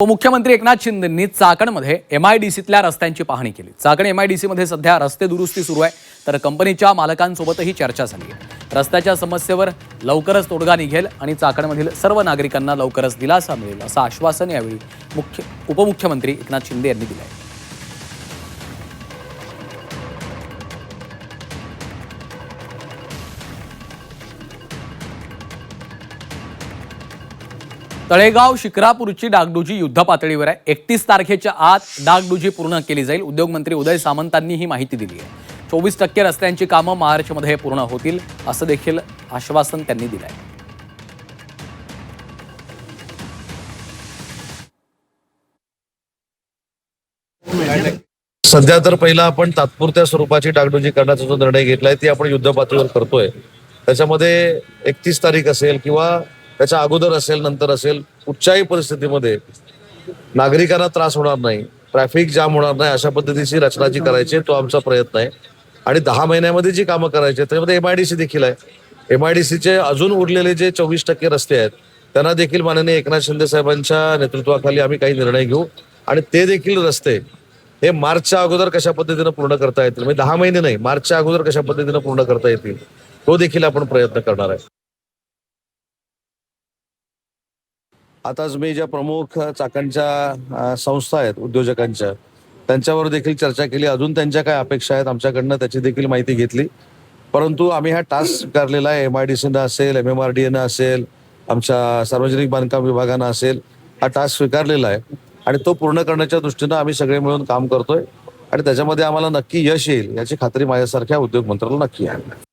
उपमुख्यमंत्री एकनाथ शिंदेंनी चाकणमध्ये एमआयडीसीतल्या रस्त्यांची पाहणी केली। चाकण एमआयडीसीमध्ये सध्या रस्ते दुरुस्ती सुरू आहे, तर कंपनीच्या मालकांसोबतही चर्चा झाली आहे। रस्त्याच्या समस्येवर लवकरच तोडगा निघेल आणि चाकणमधील सर्व नागरिकांना लवकरच दिलासा मिळेल असं आश्वासन यावेळी उपमुख्यमंत्री एकनाथ शिंदे यांनी दिलं आहे। तळेगाव शिक्रापूरची डागडुजी युद्धपातळीवर आहे। 31 तारखेच्या आत डागडुजी पूर्ण केली जाईल। उद्योगमंत्री उदय सामंतांनी ही माहिती दिली आहे। 24% रस्त्यांची कामं मार्चमध्ये पूर्ण होतील असं देखील आश्वासन त्यांनी दिलं आहे। सध्या तर पहिला आपण तात्पुरत्या स्वरूपाची डागडुजी करण्याचा जो निर्णय घेतलाय ती आपण युद्ध पातळीवर करतोय। त्याच्यामध्ये 31 तारीख असेल किंवा त्याच्या अगोदर असेल, नंतर असेल, कुठच्याही परिस्थितीमध्ये नागरिकांना त्रास होणार नाही, ट्रॅफिक जाम होणार नाही अशा पद्धतीची रचना जी करायची तो आमचा प्रयत्न आहे। आणि 10 महिन्यामध्ये जी कामं करायची त्याच्यामध्ये एमआयडीसी देखील आहे। एमआयडीसीचे अजून उरलेले जे 24% रस्ते आहेत त्यांना देखील माननीय एकनाथ शिंदे साहेबांच्या नेतृत्वाखाली आम्ही काही निर्णय घेऊ आणि ते देखील रस्ते हे मार्चच्या अगोदर कशा पद्धतीने पूर्ण करता येतील, म्हणजे 10 महिने नाही, मार्चच्या अगोदर कशा पद्धतीने पूर्ण करता येतील तो देखील आपण प्रयत्न करणार आहे। आताच मी ज्या प्रमुख चाकणच्या संस्था आहेत उद्योजकांच्या त्यांच्यावर देखील चर्चा केली। अजून त्यांच्या काय अपेक्षा आहेत आमच्याकडनं त्याची देखील माहिती घेतली। परंतु आम्ही हा टास्क स्वीकारलेला आहे, एमआयडीसीनं असेल, MMRDAनं असेल, आमच्या सार्वजनिक बांधकाम विभागानं असेल, हा टास्क स्वीकारलेला आहे आणि तो पूर्ण करण्याच्या दृष्टीनं आम्ही सगळे मिळून काम करतोय आणि त्याच्यामध्ये आम्हाला नक्की यश येईल याची खात्री माझ्यासारख्या उद्योग मंत्र्याला नक्की आहे।